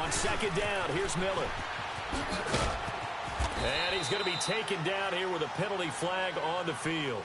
On second down, here's Miller. And he's going to be taken down here with a penalty flag on the field.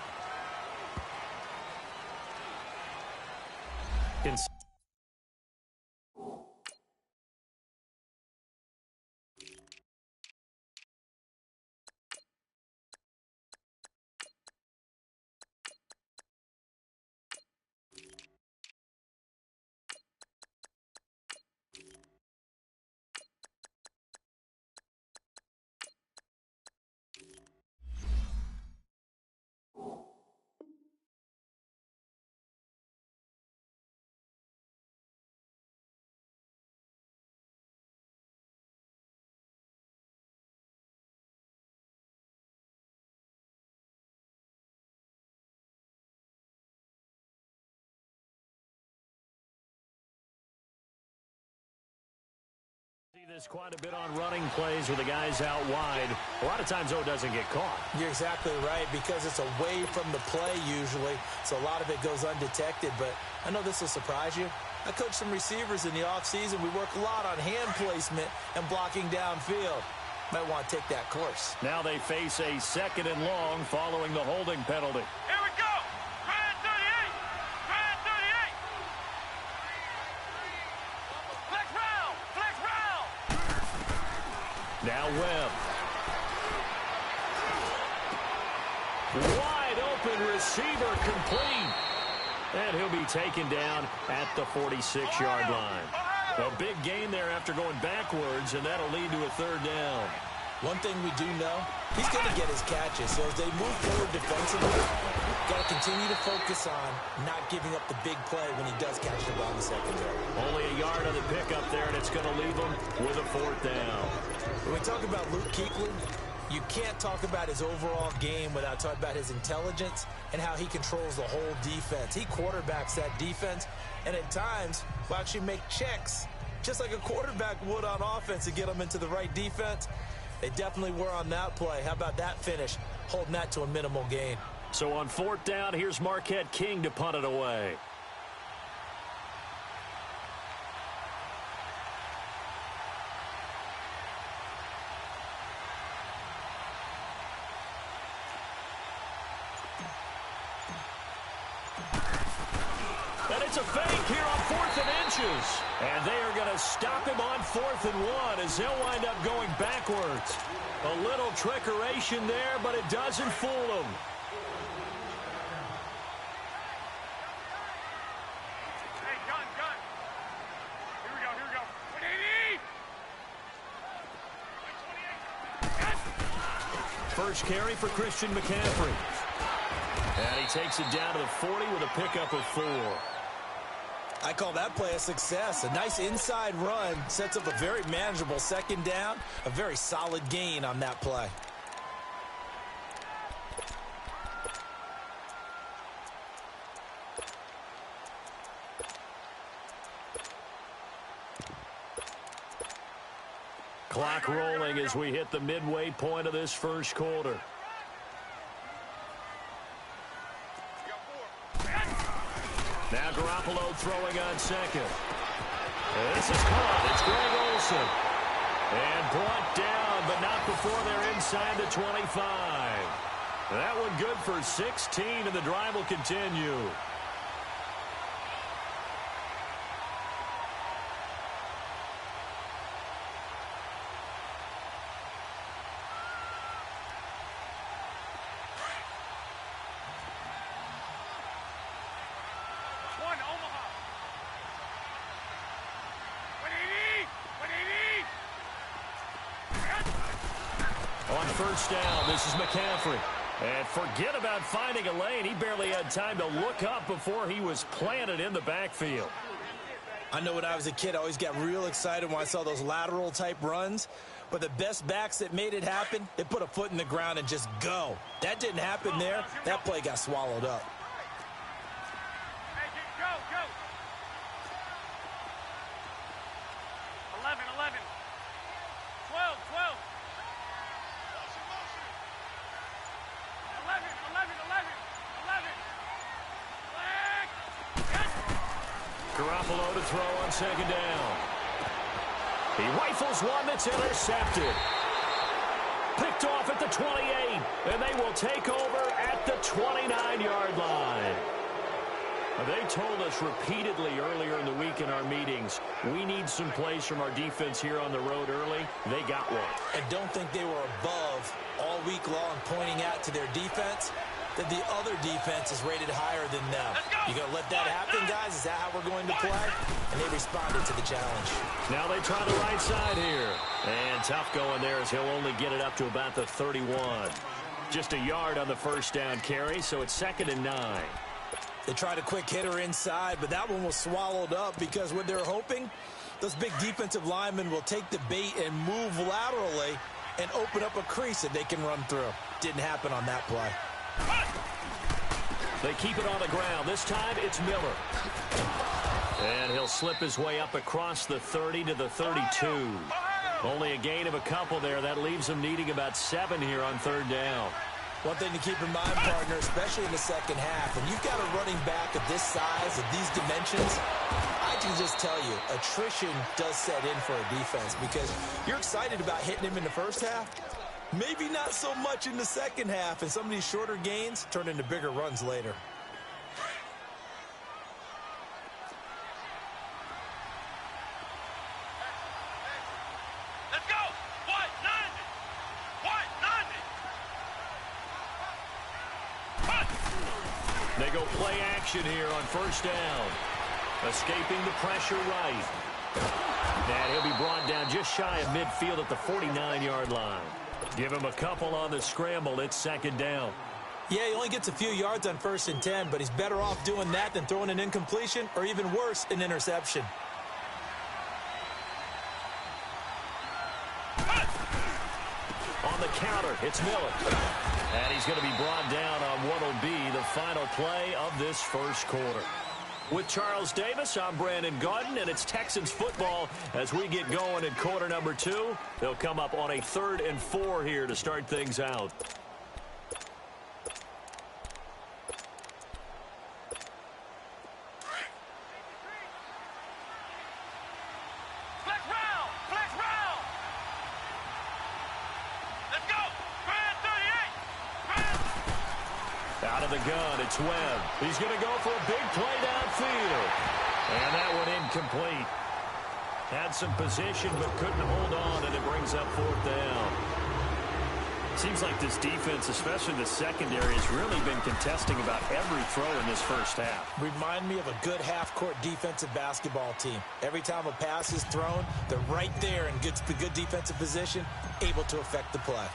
This quite a bit on running plays with the guys out wide. A lot of times, though, it doesn't get caught. You're exactly right, because it's away from the play usually, so a lot of it goes undetected. But I know this will surprise you. I coach some receivers in the offseason. We work a lot on hand placement and blocking downfield. Might want to take that course. Now they face a 2nd and long following the holding penalty. Here we go. Try 38. Try 38. Flex round. Flex round. Now Webb. Wide open receiver complete. And he'll be taken down at the 46-yard line. A big gain there after going backwards, and that'll lead to a 3rd down. One thing we do know, he's going to get his catches. So as they move forward defensively, got to continue to focus on not giving up the big play when he does catch the ball in the secondary. Only a yard on the pickup there, and it's going to leave him with a 4th down. When we talk about Luke Kuechly, you can't talk about his overall game without talking about his intelligence and how he controls the whole defense. He quarterbacks that defense, and at times will actually make checks, just like a quarterback would on offense, to get them into the right defense. They definitely were on that play. How about that finish, holding that to a minimal gain? So on 4th down, here's Marquette King to punt it away. And it's a fake here on 4th and inches. And they are going to stop him on 4th and 1 as they'll wind up going backwards. A little trickeration there, but it doesn't fool them. Hey, gun. Here we go. 180. First carry for Christian McCaffrey. And he takes it down to the 40 with a pickup of 4. I call that play a success. A nice inside run sets up a very manageable 2nd down. A very solid gain on that play. Clock rolling as we hit the midway point of this first quarter. Now Garoppolo throwing on 2nd. This is caught. It's Greg Olsen. And brought down, but not before they're inside the 25. That one good for 16, and the drive will continue. On 1st down, this is McCaffrey. And forget about finding a lane. He barely had time to look up before he was planted in the backfield. I know when I was a kid, I always got real excited when I saw those lateral-type runs. But the best backs that made it happen, they put a foot in the ground and just go. That didn't happen there. That play got swallowed up. Hey, go. 11. 12. 11. Garoppolo to throw on 2nd down. He rifles one that's intercepted. Picked off at the 28, and they will take over at the 29-yard line. They told us repeatedly earlier in the week in our meetings, we need some plays from our defense here on the road early. They got one. I don't think they were above all week long pointing out to their defense that the other defense is rated higher than them. You going to let that happen, guys? Is that how we're going to play? And they responded to the challenge. Now they try the right side here. And tough going there as he'll only get it up to about the 31. Just a yard on the first down carry, so it's 2nd and 9. They tried a quick hitter inside, but that one was swallowed up because what they're hoping, those big defensive linemen will take the bait and move laterally and open up a crease that they can run through. Didn't happen on that play. They keep it on the ground. This time it's Miller. And he'll slip his way up across the 30 to the 32. Only a gain of a couple there. That leaves them needing about 7 here on 3rd down. One thing to keep in mind, partner, especially in the second half, when you've got a running back of this size, of these dimensions, I can just tell you, attrition does set in for a defense because you're excited about hitting him in the first half. Maybe not so much in the second half, and some of these shorter gains turn into bigger runs later. Let's go! White 90! White 90! They go play action here on 1st down. Escaping the pressure right. And he'll be brought down just shy of midfield at the 49-yard line. Give him a couple on the scramble. It's 2nd down. Yeah, he only gets a few yards on 1st and 10, but he's better off doing that than throwing an incompletion or even worse, an interception. On the counter, it's Miller. And he's going to be brought down on what will be the final play of this first quarter. With Charles Davis, I'm Brandon Gaudin, and it's Texans football as we get going in quarter number 2. They'll come up on a 3rd and 4 here to start things out. Flex round! Flex round! Let's go! Grand 38! Out of the gun, it's Webb. He's going to go for a big play downfield. And that one incomplete. Had some position but couldn't hold on, and it brings up 4th down. Seems like this defense, especially the secondary, has really been contesting about every throw in this first half. Remind me of a good half-court defensive basketball team. Every time a pass is thrown, they're right there in good defensive position, able to affect the play.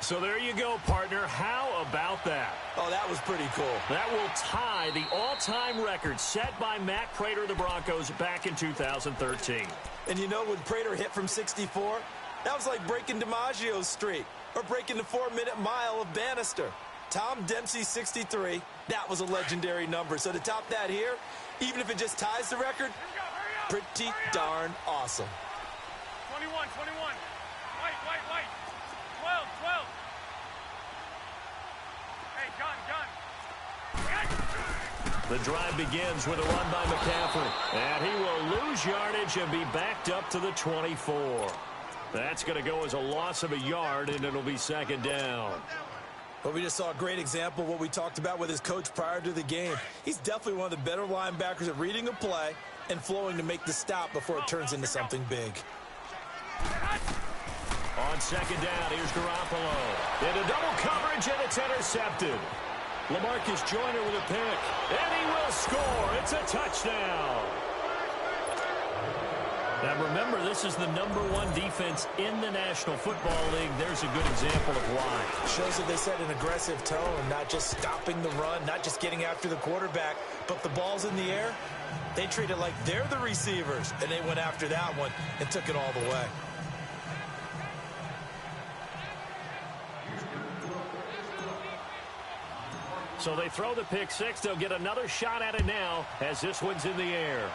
So there you go, partner. How about that? Oh, that was pretty cool. That will tie the all-time record set by Matt Prater of the Broncos back in 2013. And you know, when Prater hit from 64, that was like breaking DiMaggio's streak or breaking the 4-minute mile of Bannister. Tom Dempsey, 63, that was a legendary number. So to top that here, even if it just ties the record, pretty darn awesome. 21, 21. White, white, white. 12, 12. Hey, gun. The drive begins with a run by McCaffrey. And he will lose yardage and be backed up to the 24. That's going to go as a loss of a yard, and it'll be 2nd down. Well, we just saw a great example of what we talked about with his coach prior to the game. He's definitely one of the better linebackers at reading a play and flowing to make the stop before it turns into something big. On 2nd down, here's Garoppolo. Into double coverage, and it's intercepted. LaMarcus Joyner with a pick, and he will score. It's a touchdown. Now, remember, this is the #1 defense in the National Football League. There's a good example of why. Shows that they set an aggressive tone, not just stopping the run, not just getting after the quarterback, but the ball's in the air. They treat it like they're the receivers, and they went after that one and took it all the way. So they throw the pick six. They'll get another shot at it now as this one's in the air.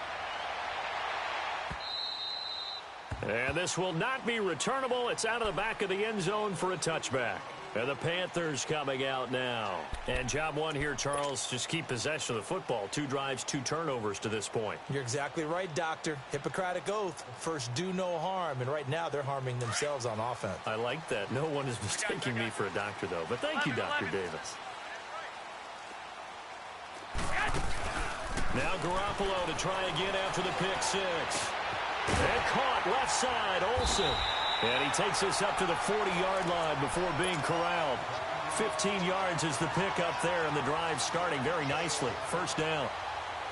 And this will not be returnable. It's out of the back of the end zone for a touchback. And the Panthers coming out now. And job one here, Charles, just keep possession of the football. 2 drives, 2 turnovers to this point. You're exactly right, Doctor. Hippocratic oath. First, do no harm. And right now, they're harming themselves on offense. I like that. No one is mistaking me for a doctor, though. But thank you, Dr. Davis. Now Garoppolo to try again after the pick 6. And caught left side, Olsen. And he takes us up to the 40-yard line before being corralled. 15 yards is the pick up there, and the drive starting very nicely. First down.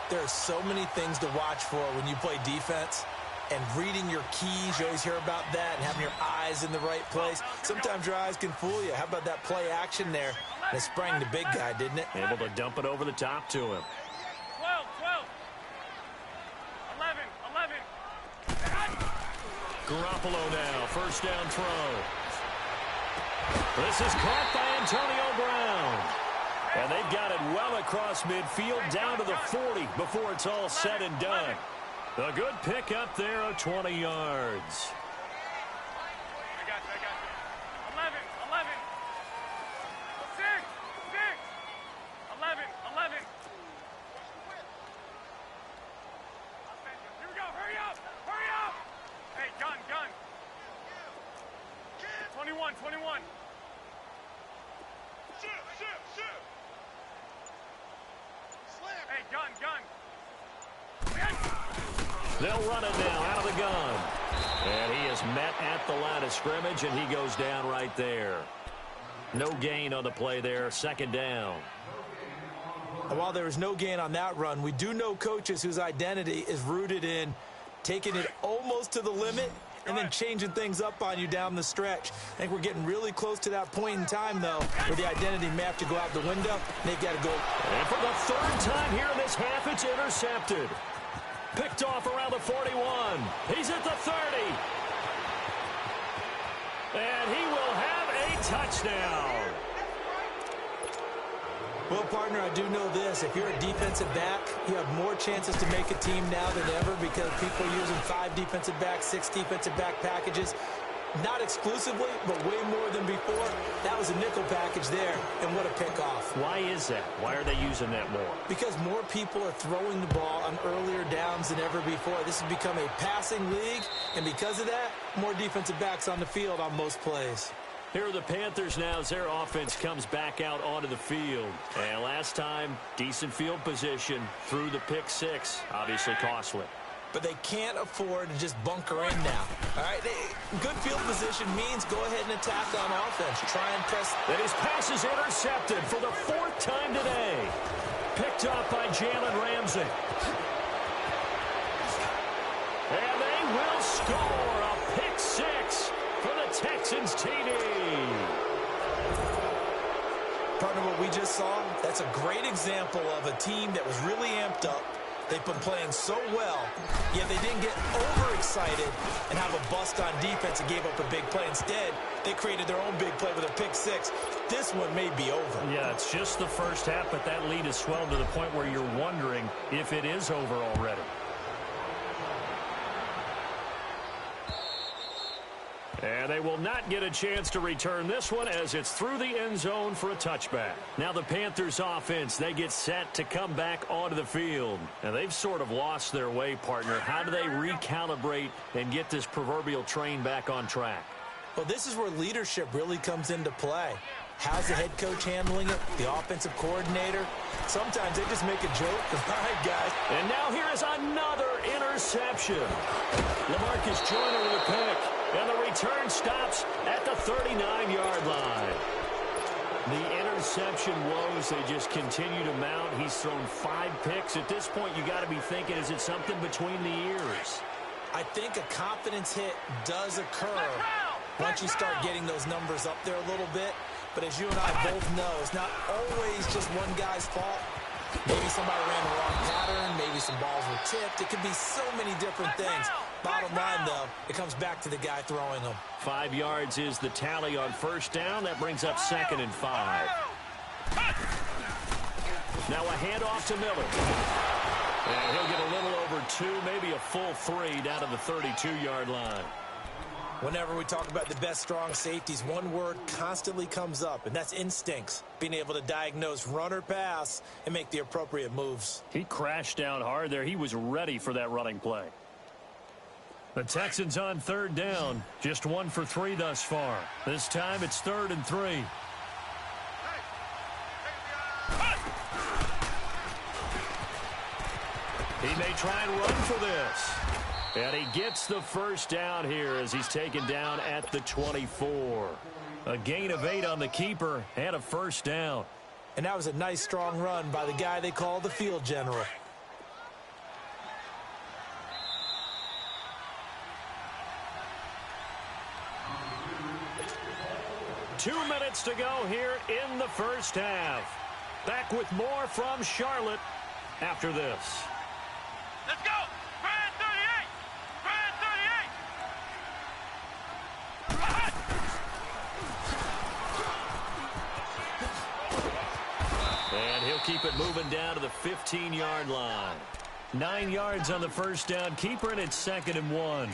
There are so many things to watch for when you play defense. And reading your keys, you always hear about that, and having your eyes in the right place. Sometimes your eyes can fool you. How about that play action there? That sprang the big guy, didn't it? Able to dump it over the top to him. 12, 11. Garoppolo now, first down throw. This is caught by Antonio Brown. And they've got it well across midfield down to the 40 before it's all said and done. A good pick up there of 20 yards. I got you. 11. 6. 11. Here we go. Hurry up. Hey, gun. 21. Shoot. Hey, gun. They'll run it now out of the gun. And he is met at the line of scrimmage, and he goes down right there. No gain on the play there, second down. And while there was no gain on that run, we do know coaches whose identity is rooted in taking it almost to the limit and then changing things up on you down the stretch. I think we're getting really close to that point in time, though, where the identity may have to go out the window. They've got to go. And for the 3rd time here in this half, it's intercepted. Picked off around the 41. He's at the 30. And he will have a touchdown. Well, partner, I do know this. If you're a defensive back, you have more chances to make a team now than ever because people are using 5 defensive backs, 6 defensive back packages. Not exclusively, but way more than before. That was a nickel package there, and what a pickoff. Why is that? Why are they using that more? Because more people are throwing the ball on earlier downs than ever before. This has become a passing league, and because of that, more defensive backs on the field on most plays. Here are the Panthers now as their offense comes back out onto the field. And last time, decent field position through the pick 6. Obviously costly. But they can't afford to just bunker in now. All right, good field position means go ahead and attack on offense. Try and press. And his pass is intercepted for the 4th time today. Picked up by Jalen Ramsey. And they will score a pick 6 for the Texans TD. Partner, what we just saw, that's a great example of a team that was really amped up. They've been playing so well, yet they didn't get overexcited and have a bust on defense and gave up a big play. Instead, they created their own big play with a pick 6. This one may be over. Yeah, it's just the first half, but that lead has swelled to the point where you're wondering if it is over already. And they will not get a chance to return this one as it's through the end zone for a touchback. Now the Panthers offense, they get set to come back onto the field. And they've sort of lost their way, partner. How do they recalibrate and get this proverbial train back on track? Well, this is where leadership really comes into play. How's the head coach handling it? The offensive coordinator? Sometimes they just make a joke. All right, guys. And now here is another interception. LaMarcus Joyner with a pick. And the return stops at the 39-yard line. The interception woes, they just continue to mount. He's thrown 5 picks. At this point, you got to be thinking, is it something between the ears? I think a confidence hit does occur once you start getting those numbers up there a little bit. But as you and I both know, it's not always just one guy's fault. Maybe somebody ran the wrong pattern. Maybe some balls were tipped. It could be so many different things. Bottom line, though, it comes back to the guy throwing them. 5 yards is the tally on first down. That brings up 2nd and 5. Now a handoff to Miller. And he'll get a little over 2, maybe a full 3 down to the 32-yard line. Whenever we talk about the best strong safeties, one word constantly comes up, and that's instincts. Being able to diagnose run or pass and make the appropriate moves. He crashed down hard there. He was ready for that running play. The Texans on third down. Just 1 for 3 thus far. This time it's 3rd and 3. He may try and run for this. And he gets the first down here as he's taken down at the 24. A gain of 8 on the keeper and a first down. And that was a nice, strong run by the guy they call the field general. Two minutes to go here in the first half. Back with more from Charlotte after this. Let's go! Brand 38! Brand 38! And he'll keep it moving down to the 15-yard line. 9 yards on the first down keeper, and it's 2nd and 1.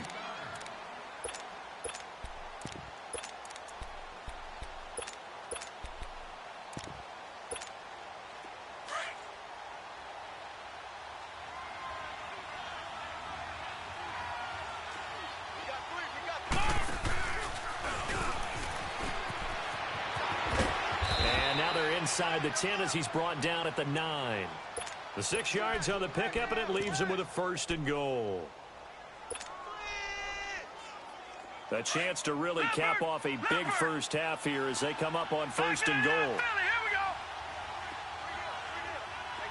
Inside the 10 as he's brought down at the 9. The 6 yards on the pickup, and it leaves him with a 1st and goal. A chance to really cap off a big first half here as they come up on 1st and goal. Here we go.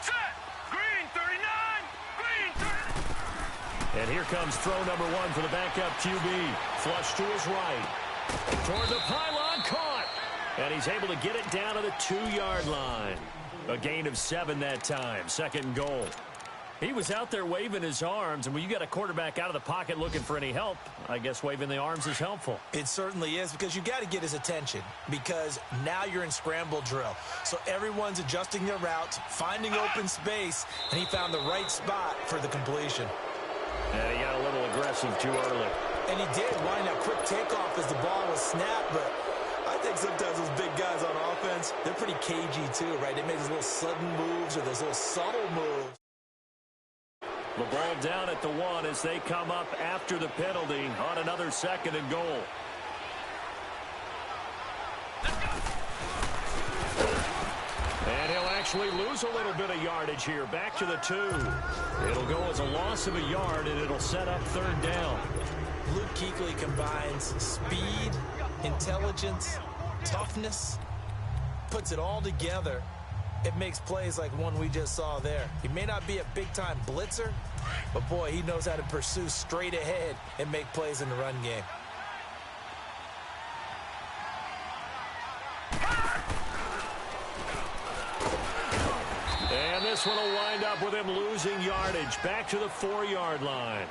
Set. Green 39. Green 30. And here comes throw number 1 for the backup QB. Flush to his right. Toward the pylon, caught. And he's able to get it down to the 2-yard line. A gain of 7 that time. 2nd and goal. He was out there waving his arms, and when you got a quarterback out of the pocket looking for any help, I guess waving the arms is helpful. It certainly is, because you got to get his attention, because now you're in scramble drill. So everyone's adjusting their routes, finding open space, and he found the right spot for the completion. And he got a little aggressive too early. And he did wind up quick takeoff as the ball was snapped, but I think sometimes those big guys on offense, they're pretty cagey too, right? They make those little sudden moves or those little subtle moves. The ball down at the 1 as they come up after the penalty on another 2nd and goal. And he'll actually lose a little bit of yardage here. Back to the 2. It'll go as a loss of a yard, and it'll set up 3rd down. Luke Kuechly combines speed, intelligence, toughness, puts it all together. It makes plays like one we just saw there. He may not be a big-time blitzer, but boy, he knows how to pursue straight ahead and make plays in the run game. And this one will wind up with him losing yardage. Back to the 4-yard line.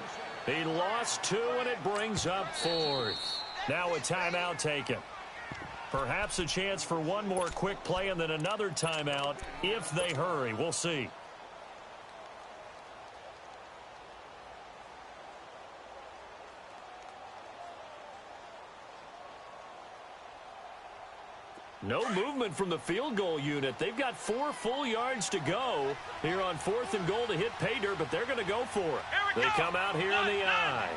He lost 2, and it brings up 4th. Now a timeout taken. Perhaps a chance for one more quick play and then another timeout if they hurry. We'll see. No movement from the field goal unit. They've got 4 full yards to go here on 4th and goal to hit pay dirt, but they're going to go for it. They come out here in the eye.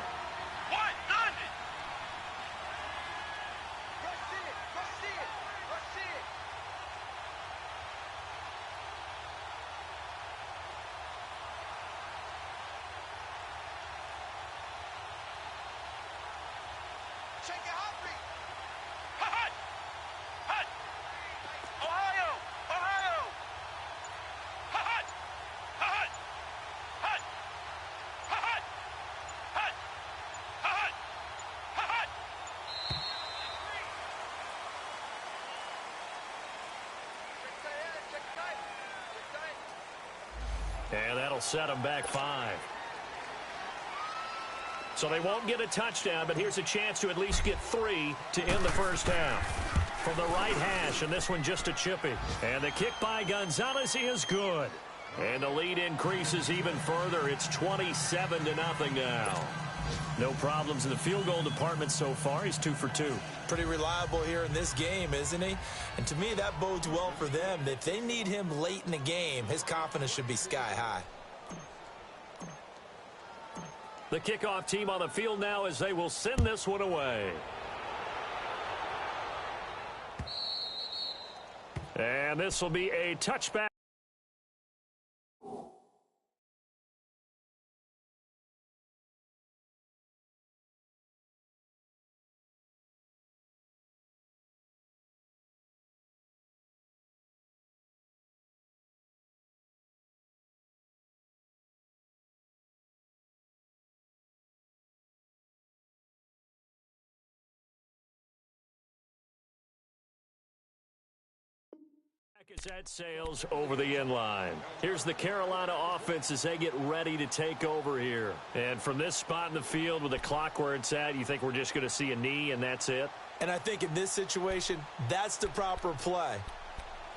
And that'll set them back 5. So they won't get a touchdown, but here's a chance to at least get 3 to end the first half. From the right hash, and this one just a chippy. And the kick by Gonzalez is good. And the lead increases even further. It's 27-0 now. No problems in the field goal department so far. He's 2 for 2. Pretty reliable here in this game, isn't he? And to me, that bodes well for them. If they need him late in the game, his confidence should be sky high. The kickoff team on the field now as they will send this one away. And this will be a touchback. As that sails over the end line. Here's the Carolina offense as they get ready to take over here. And from this spot in the field with the clock where it's at, you think we're just going to see a knee and that's it? And I think in this situation, that's the proper play.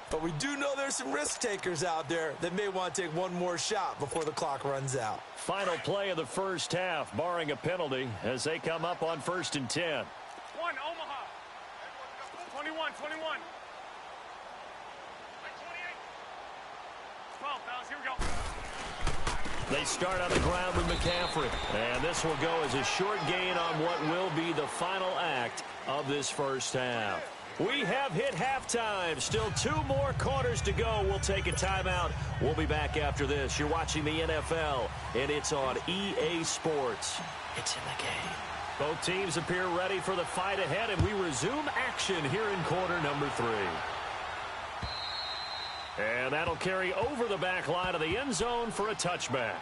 But we do know there's some risk takers out there that may want to take one more shot before the clock runs out. Final play of the first half, barring a penalty, as they come up on 1st and 10. 1, Omaha. 21, 21. 12, fellas, here we go. They start on the ground with McCaffrey. And this will go as a short gain on what will be the final act of this first half. We have hit halftime. Still 2 more quarters to go. We'll take a timeout. We'll be back after this. You're watching the NFL, and it's on EA Sports. It's in the game. Both teams appear ready for the fight ahead, and we resume action here in quarter number 3. And that'll carry over the back line of the end zone for a touchback.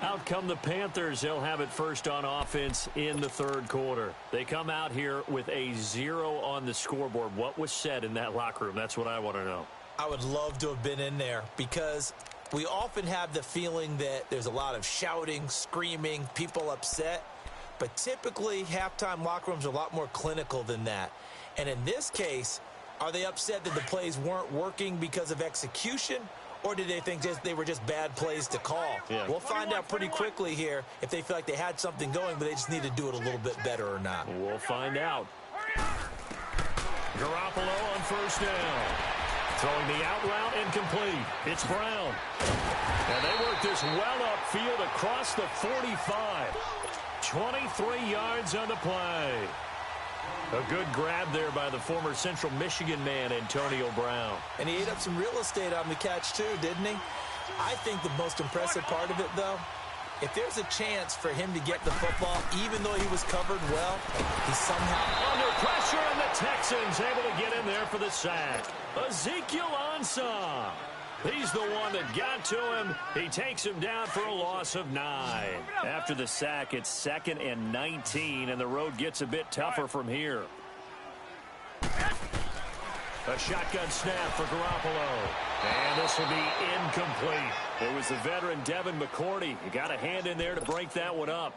Out come the Panthers. They'll have it first on offense in the 3rd quarter. They come out here with a 0 on the scoreboard. What was said in that locker room? That's what I want to know. I would love to have been in there because we often have the feeling that there's a lot of shouting, screaming, people upset. But typically, halftime locker rooms are a lot more clinical than that. And in this case, are they upset that the plays weren't working because of execution, or did they think they were just bad plays to call? Yeah. We'll find out pretty quickly here if they feel like they had something going, but they just need to do it a little bit better or not. We'll find out. Garoppolo on 1st down. Throwing the out route incomplete. It's Brown. And they work this well upfield across the 45. 23 yards on the play. A good grab there by the former Central Michigan man, Antonio Brown. And he ate up some real estate on the catch, too, didn't he? I think the most impressive part of it, though, if there's a chance for him to get the football, even though he was covered well, he somehow... Under pressure, and the Texans able to get in there for the sack. Ezekiel Ansah. He's the one that got to him. He takes him down for a loss of 9. After the sack, it's 2nd and 19, and the road gets a bit tougher from here. A shotgun snap for Garoppolo. And this will be incomplete. It was the veteran Devin McCourty. You got a hand in there to break that one up.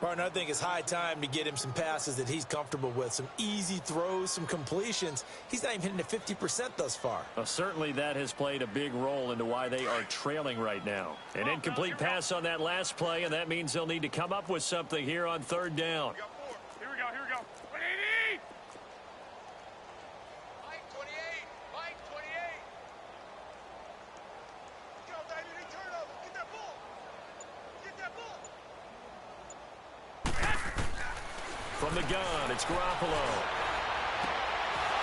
Partner, I think it's high time to get him some passes that he's comfortable with, some easy throws, some completions. He's not even hitting at 50% thus far. Well, certainly that has played a big role into why they are trailing right now. An incomplete pass on that last play, and that means they'll need to come up with something here on 3rd down. Here we go, here we go. 180! Mike 28, Mike 28. Go, baby, return over. Get that ball. Get that ball. From the gun, it's Garoppolo.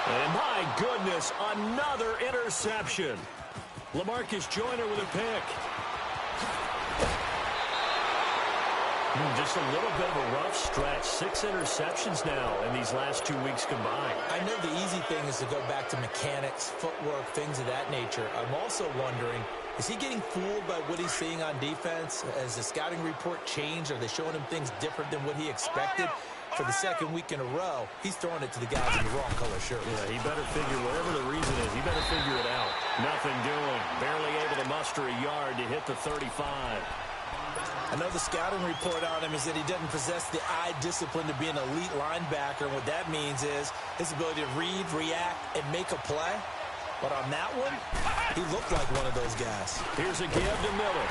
And my goodness, another interception. LaMarcus Joyner with a pick. Just a little bit of a rough stretch. 6 interceptions now in these last 2 weeks combined. I know the easy thing is to go back to mechanics, footwork, things of that nature. I'm also wondering, is he getting fooled by what he's seeing on defense? Has the scouting report changed? Are they showing him things different than what he expected? For the 2nd week in a row, he's throwing it to the guys in the wrong color shirts. Yeah, he better figure, whatever the reason is, he better figure it out. Nothing doing. Barely able to muster a yard to hit the 35. I know the scouting report on him is that he doesn't possess the eye discipline to be an elite linebacker. And what that means is his ability to read, react, and make a play. But on that one, he looked like one of those guys. Here's a give to Miller.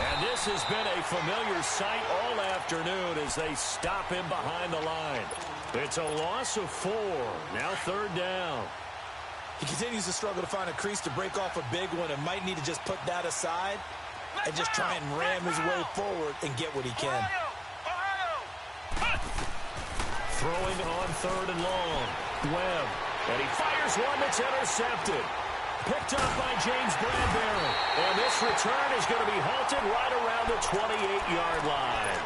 And this has been a familiar sight all afternoon as they stop him behind the line. It's a loss of 4. Now 3rd down. He continues to struggle to find a crease to break off a big one and might need to just put that aside and just try and ram his way forward and get what he can. Throwing on 3rd and long. Webb. And he fires one that's intercepted. Picked up by James Bradbury. And this return is going to be halted right around the 28-yard line.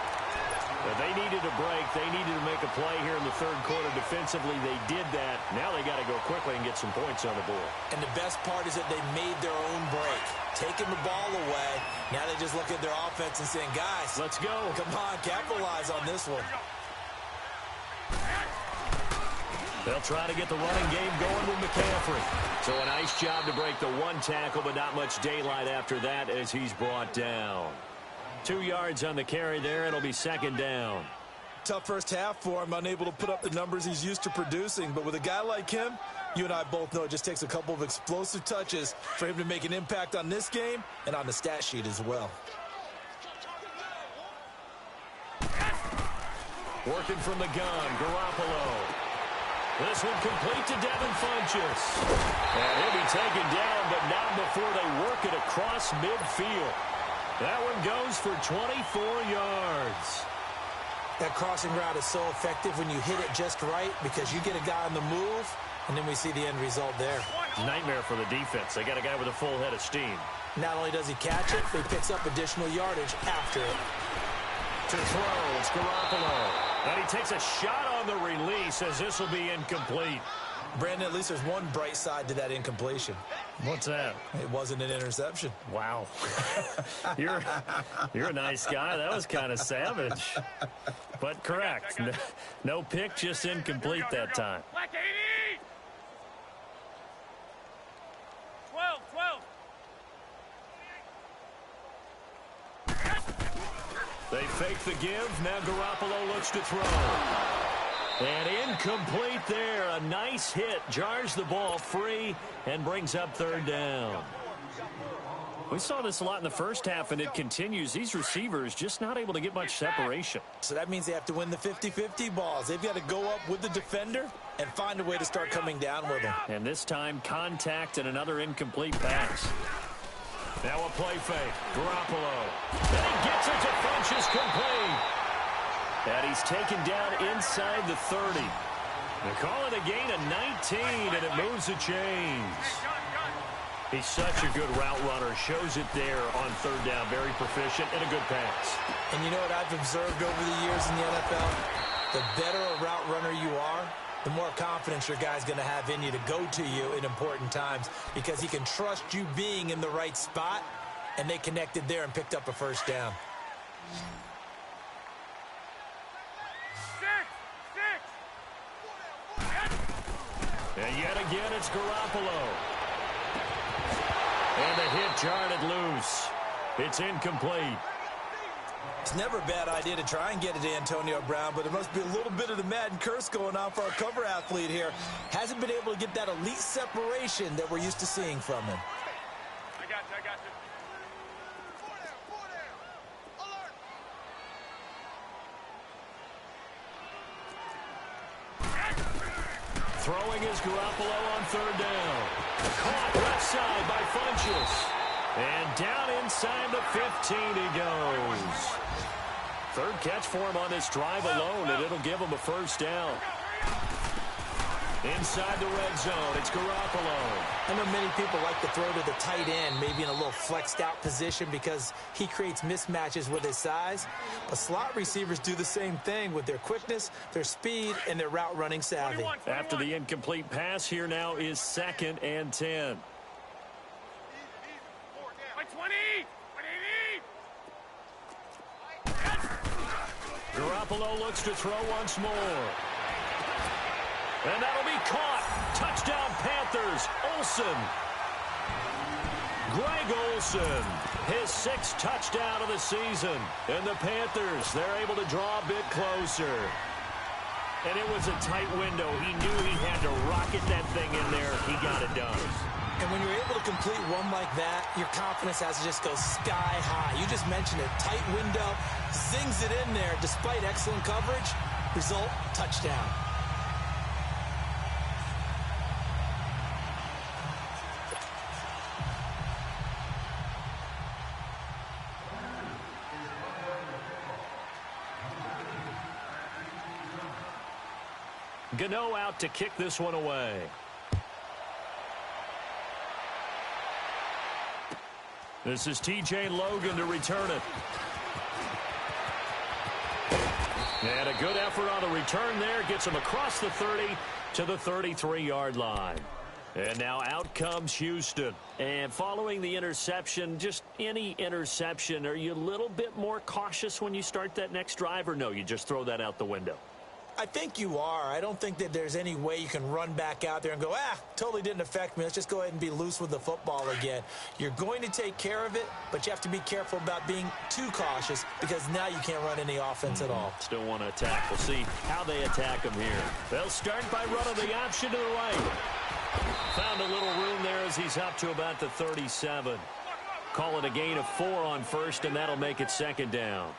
But they needed a break. They needed to make a play here in the 3rd quarter. Defensively, they did that. Now they got to go quickly and get some points on the board. And the best part is that they made their own break. Taking the ball away. Now they just look at their offense and saying, guys, let's go. Come on, capitalize on this one. They'll try to get the running game going with McCaffrey. So a nice job to break the 1 tackle, but not much daylight after that as he's brought down. 2 yards on the carry there. It'll be 2nd down. Tough first half for him, unable to put up the numbers he's used to producing. But with a guy like him, you and I both know it just takes a couple of explosive touches for him to make an impact on this game and on the stat sheet as well. Working from the gun, Garoppolo. This one complete to Devin Funchess. And he'll be taken down, but not before they work it across midfield. That one goes for 24 yards. That crossing route is so effective when you hit it just right because you get a guy on the move, and then we see the end result there. Nightmare for the defense. They got a guy with a full head of steam. Not only does he catch it, but he picks up additional yardage after it. To throw, it's Garoppolo. And he takes a shot on the release as this will be incomplete. Brandon, at least there's one bright side to that incompletion. What's that? It wasn't an interception. Wow. You're a nice guy. That was kind of savage. But correct. No pick, just incomplete that time. Black 80! 12, 12. They fake the give. Now Garoppolo looks to throw. And incomplete there. A nice hit. Jars the ball free and brings up 3rd down. We saw this a lot in the first half, and it continues. These receivers just not able to get much separation. So that means they have to win the 50-50 balls. They've got to go up with the defender and find a way to start coming down with him. And this time, contact and another incomplete pass. Now a play fake. Garoppolo. And he gets it to Funchess complete. And he's taken down inside the 30. They call it a gain of 19, and it moves the chains. He's such a good route runner. Shows it there on 3rd down. Very proficient and a good pass. And you know what I've observed over the years in the NFL? The better a route runner you are, the more confidence your guy's going to have in you to go to you in important times because he can trust you being in the right spot, and they connected there and picked up a 1st down. And yet again, it's Garoppolo. And the hit jarred it loose. It's incomplete. It's never a bad idea to try and get it to Antonio Brown, but there must be a little bit of the Madden curse going on for our cover athlete here. Hasn't been able to get that elite separation that we're used to seeing from him. I got you, I got you. Throwing is Garoppolo on 3rd down. Caught left side by Funchess. And down inside the 15 he goes. 3rd catch for him on this drive alone, and it'll give him a 1st down. Inside the red zone, it's Garoppolo. I know many people like to throw to the tight end, maybe in a little flexed out position because he creates mismatches with his size. But slot receivers do the same thing with their quickness, their speed, and their route running savvy. 21. After the incomplete pass, here now is 2nd and 10. By 20! 180! Garoppolo looks to throw once more. And that'll be caught. Touchdown Panthers. Olsen. Greg Olsen. His 6th touchdown of the season. And the Panthers, they're able to draw a bit closer. And it was a tight window. He knew he had to rocket that thing in there. He got it done. And when you're able to complete one like that, your confidence has to just go sky high. You just mentioned it. Tight window, zings it in there despite excellent coverage. Result, touchdown. Gano out to kick this one away. This is T.J. Logan to return it. And a good effort on the return there. Gets him across the 30 to the 33-yard line. And now out comes Houston. And following the interception, just any interception, are you a little bit more cautious when you start that next drive, or no, you just throw that out the window? I think you are. I don't think that there's any way you can run back out there and go, totally didn't affect me. Let's just go ahead and be loose with the football again. You're going to take care of it, but you have to be careful about being too cautious because now you can't run any offense at all. Still want to attack. We'll see how they attack him here. They'll start by running the option to the right. Found a little room there as he's up to about the 37. Call it a gain of 4 on first, and that'll make it second down.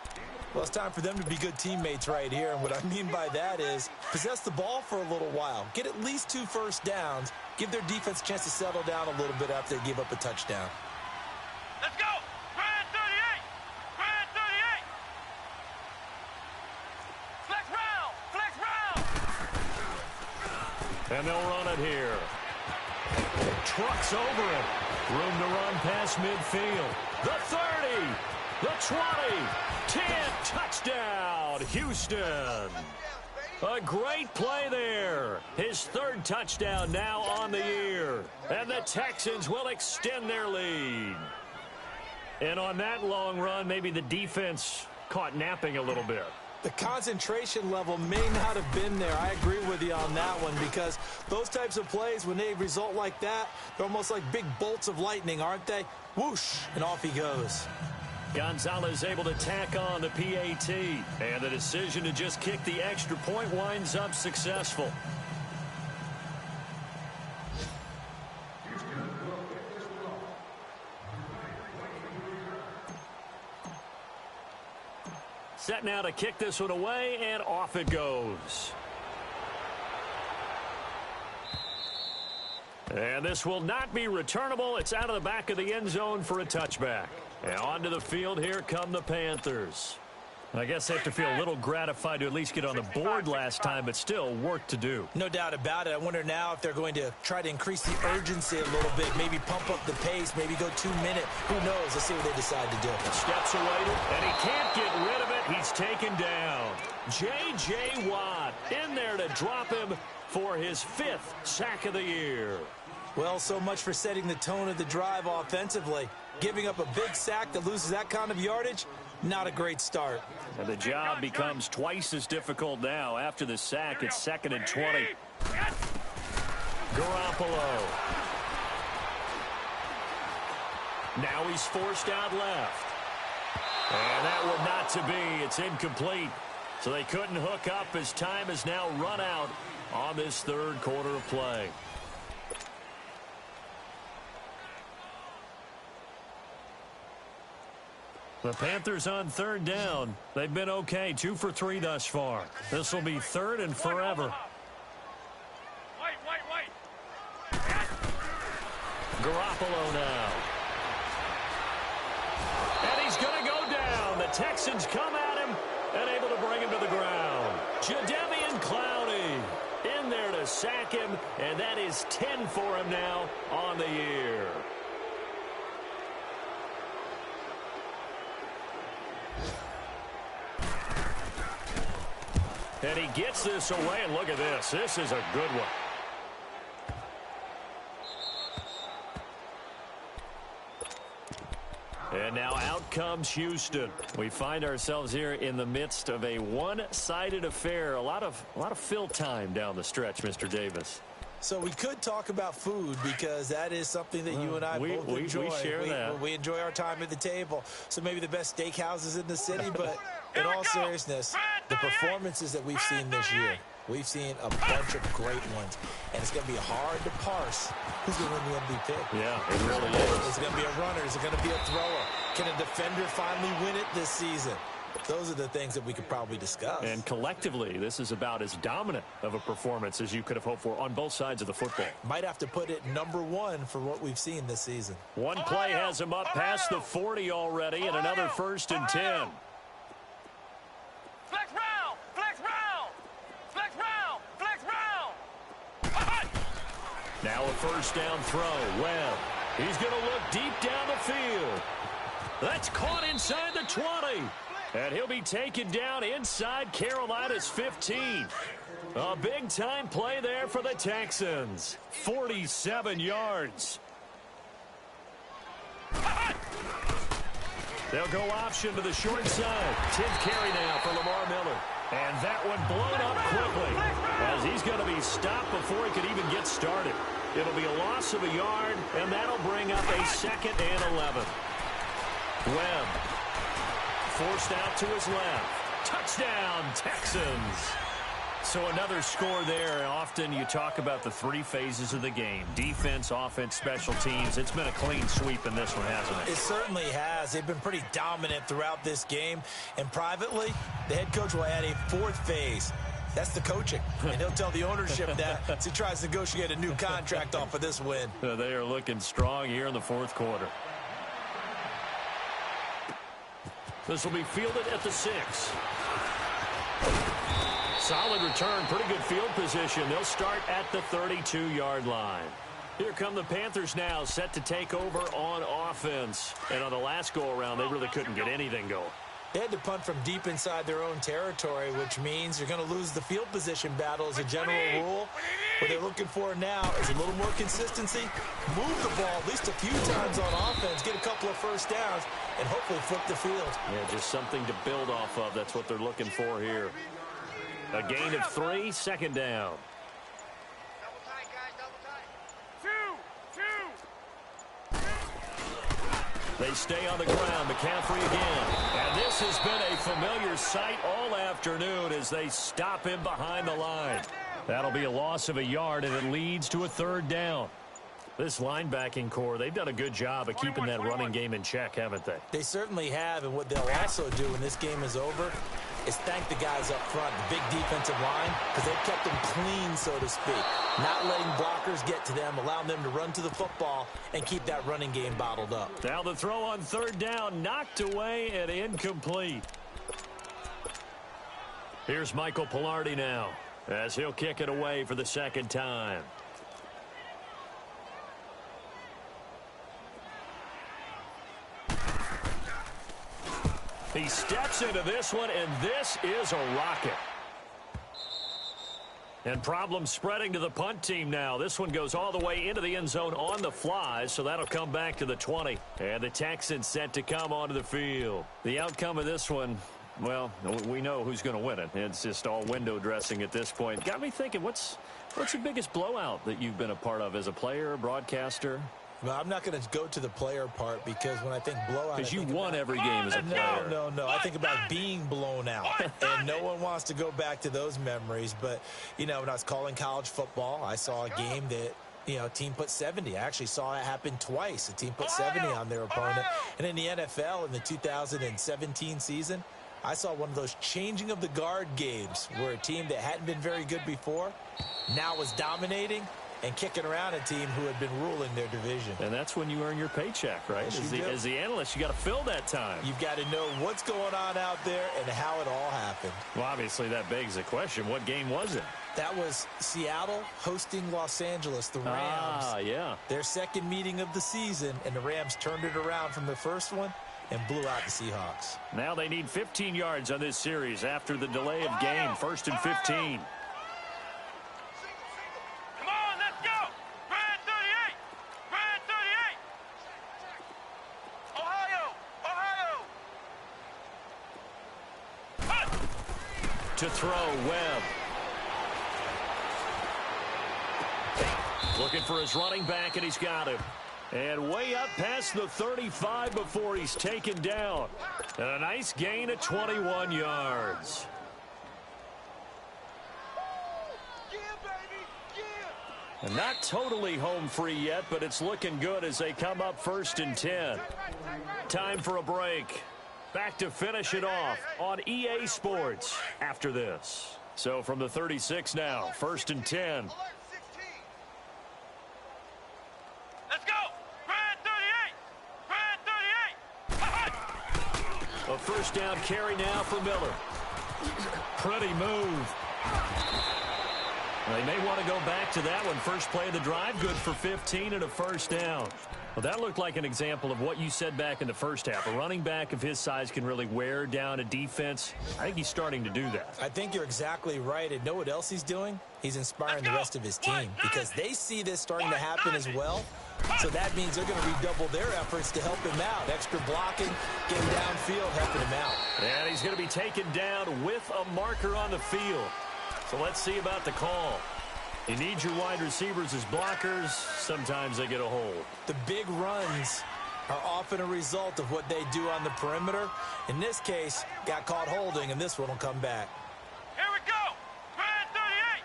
Well, it's time for them to be good teammates right here. And what I mean by that is possess the ball for a little while. Get at least 2 first downs. Give their defense a chance to settle down a little bit after they give up a touchdown. Let's go! Grand 38! Grand 38! Flex round! Flex round! And they'll run it here. Trucks over it. Room to run past midfield. The 30. The 20. 10. Touchdown, Houston. A great play there. His 3rd touchdown now on the year. And the Texans will extend their lead. And on that long run, maybe the defense caught napping a little bit. The concentration level may not have been there. I agree with you on that one because those types of plays, when they result like that, they're almost like big bolts of lightning, aren't they? Whoosh, and off he goes. Gonzalez able to tack on the PAT. And the decision to just kick the extra point winds up successful. Set now to kick this one away, and off it goes. And this will not be returnable. It's out of the back of the end zone for a touchback. And onto the field, here come the Panthers. I guess they have to feel a little gratified to at least get on the board last time, but still work to do. No doubt about it. I wonder now if they're going to try to increase the urgency a little bit, maybe pump up the pace, maybe go 2 minute. Who knows? Let's see what they decide to do. Steps away, and he can't get rid of it. He's taken down. J.J. Watt in there to drop him for his 5th sack of the year. Well, so much for setting the tone of the drive offensively. Giving up a big sack that loses that kind of yardage, not a great start. And the job becomes twice as difficult now. After the sack, it's 2nd and 20. Garoppolo. Now he's forced out left. And that would not to be. It's incomplete. So they couldn't hook up as time has now run out on this 3rd quarter of play. The Panthers on 3rd down. They've been okay. 2 for 3 thus far. This will be 3rd and forever. Wait. Garoppolo now. And he's going to go down. The Texans come at him and able to bring him to the ground. Jadeveon Clowney in there to sack him, and that is 10 for him now on the year. And he gets this away, and look at this. This is a good one. And now out comes Houston. We find ourselves here in the midst of a one-sided affair. A lot of fill time down the stretch, Mr. Davis. So we could talk about food because that is something that you and I both enjoy. We share that. We enjoy our time at the table. So maybe the best steakhouses in the city, but in all seriousness, the performances that we've seen this year, We've seen a bunch of great ones, and it's going to be hard to parse who's going to win the MVP. Yeah, it really is. Is it going to be a runner? Is it going to be a thrower? Can a defender finally win it this season? Those are the things that we could probably discuss. And collectively, this is about as dominant of a performance as you could have hoped for on both sides of the football. Might have to put it #1 for what we've seen this season. One play has him up past the 40 already, and another 1st and 10. Flex round! Flex round! Flex round! Flex round! Now a 1st down throw. Webb. He's going to look deep down the field. That's caught inside the 20. And he'll be taken down inside Carolina's 15. A big-time play there for the Texans. 47 yards. They'll go option to the short side. 10th carry now for Lamar Miller. And that one blown up quickly as he's going to be stopped before he could even get started. It'll be a loss of a yard, and that'll bring up a 2nd and 11. Webb forced out to his left. Touchdown, Texans. So another score there. Often you talk about the 3 phases of the game. Defense, offense, special teams. It's been a clean sweep in this one, hasn't it? It certainly has. They've been pretty dominant throughout this game. And privately, the head coach will add a 4th phase. That's the coaching. And he'll tell the ownership that as he tries to negotiate a new contract off of this win. They are looking strong here in the 4th quarter. This will be fielded at the 6. Solid return, pretty good field position. They'll start at the 32-yard line. Here come the Panthers now, set to take over on offense. And on the last go-around, they really couldn't get anything going. They had to punt from deep inside their own territory, which means you're going to lose the field position battle as a general rule. What they're looking for now is a little more consistency, move the ball at least a few times on offense, get a couple of 1st downs, and hopefully flip the field. Yeah, just something to build off of. That's what they're looking for here. A gain of 3, 2nd down. Double tight, guys, double tight. 2, 2. They stay on the ground. McCaffrey again. And this has been a familiar sight all afternoon as they stop him behind the line. That'll be a loss of a yard, and it leads to a 3rd down. This linebacking core, they've done a good job of keeping that running game in check, haven't they? They certainly have, and what they'll also do when this game is over is thank the guys up front, the big defensive line, because they've kept them clean, so to speak. Not letting blockers get to them, allowing them to run to the football and keep that running game bottled up. Now the throw on 3rd down, knocked away and incomplete. Here's Michael Pilardi now as he'll kick it away for the 2nd time. He steps into this one, and this is a rocket. And problems spreading to the punt team now. This one goes all the way into the end zone on the fly, so that'll come back to the 20. And the Texans set to come onto the field. The outcome of this one, well, we know who's going to win it. It's just all window dressing at this point. Got me thinking, what's the biggest blowout that you've been a part of as a player, broadcaster? Well, I'm not going to go to the player part because when I think blowout, because you won every game as a player. No. I think about being blown out, and no one wants to go back to those memories. But, you know, when I was calling college football, I saw a game that, you know, a team put 70. I actually saw it happen twice. A team put 70 on their opponent. And in the NFL in the 2017 season, I saw one of those changing of the guard games where a team that hadn't been very good before now was dominating and kicking around a team who had been ruling their division. And that's when you earn your paycheck, right? As the analyst, you got to fill that time. You've got to know what's going on out there and how it all happened. Well, obviously, that begs the question, what game was it? That was Seattle hosting Los Angeles, the Rams. Yeah. Their 2nd meeting of the season, and the Rams turned it around from the first one and blew out the Seahawks. Now they need 15 yards on this series after the delay of game. 1st and 15. To throw, Webb. Looking for his running back, and he's got him. And way up past the 35 before he's taken down. And a nice gain of 21 yards. And not totally home free yet, but it's looking good as they come up 1st and 10. Time for a break. Back to finish it off on EA Sports after this. So from the 36 now, 1st and 10. Let's go! Brad 38! Brad 38! A first down carry now for Miller. Pretty move. They may want to go back to that one. First play of the drive, good for 15 and a first down. Well, that looked like an example of what you said back in the first half. A running back of his size can really wear down a defense. I think he's starting to do that. I think you're exactly right. And know what else he's doing? He's inspiring the rest of his team because they see this starting to happen as well. So that means they're going to redouble their efforts to help him out. Extra blocking, getting downfield, helping him out. And he's going to be taken down with a marker on the field. So let's see about the call. You need your wide receivers as blockers. Sometimes they get a hold. The big runs are often a result of what they do on the perimeter. In this case, got caught holding, and this one will come back. Here we go! Brad 38!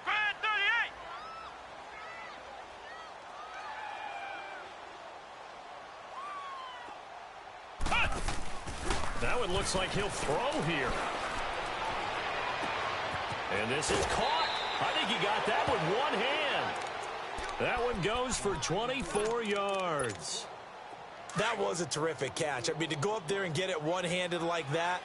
Brad 38! That one looks like he'll throw here. And this is caught. I think he got that with one hand. That one goes for 24 yards. That was a terrific catch. I mean, to go up there and get it one-handed like that,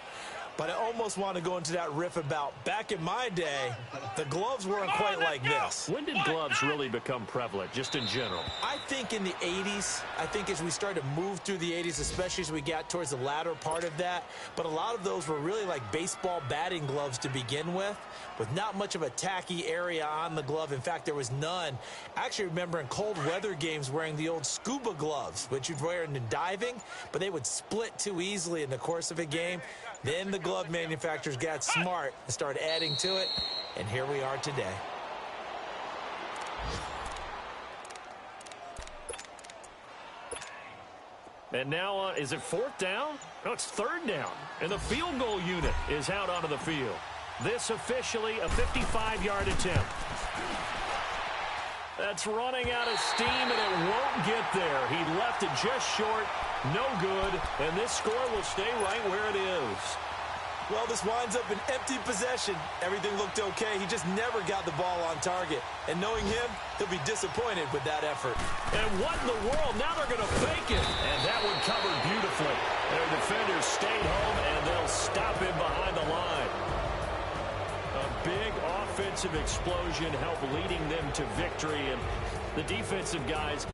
but I almost want to go into that riff about back in my day, the gloves weren't quite like this. When did gloves really become prevalent, just in general? I think in the 80s. I think as we started to move through the 80s, especially as we got towards the latter part of that. But a lot of those were really like baseball batting gloves to begin with not much of a tacky area on the glove. In fact, there was none. I actually remember in cold weather games wearing the old scuba gloves, which you'd wear in diving, but they would split too easily in the course of a game. Then the glove manufacturers got smart and started adding to it, and here we are today. And now, is it 4th down? No, it's 3rd down. And the field goal unit is out onto the field. This officially a 55-yard attempt. That's running out of steam, and it won't get there. He left it just short, no good, and this score will stay right where it is. Well, this winds up an empty possession. Everything looked okay. He just never got the ball on target. And knowing him, he'll be disappointed with that effort. And what in the world? Now they're going to fake it. And that one covered beautifully. Their defenders stayed home, and they'll stop him behind the line. A big offensive explosion helped leading them to victory. And the defensive guys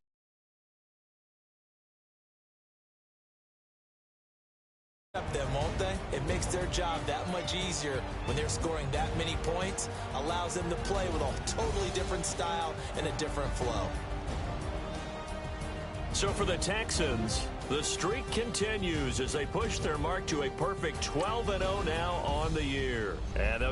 them, won't they? It makes their job that much easier when they're scoring that many points. Allows them to play with a totally different style and a different flow. So for the Texans, the streak continues as they push their mark to a perfect 12-0 now on the year. And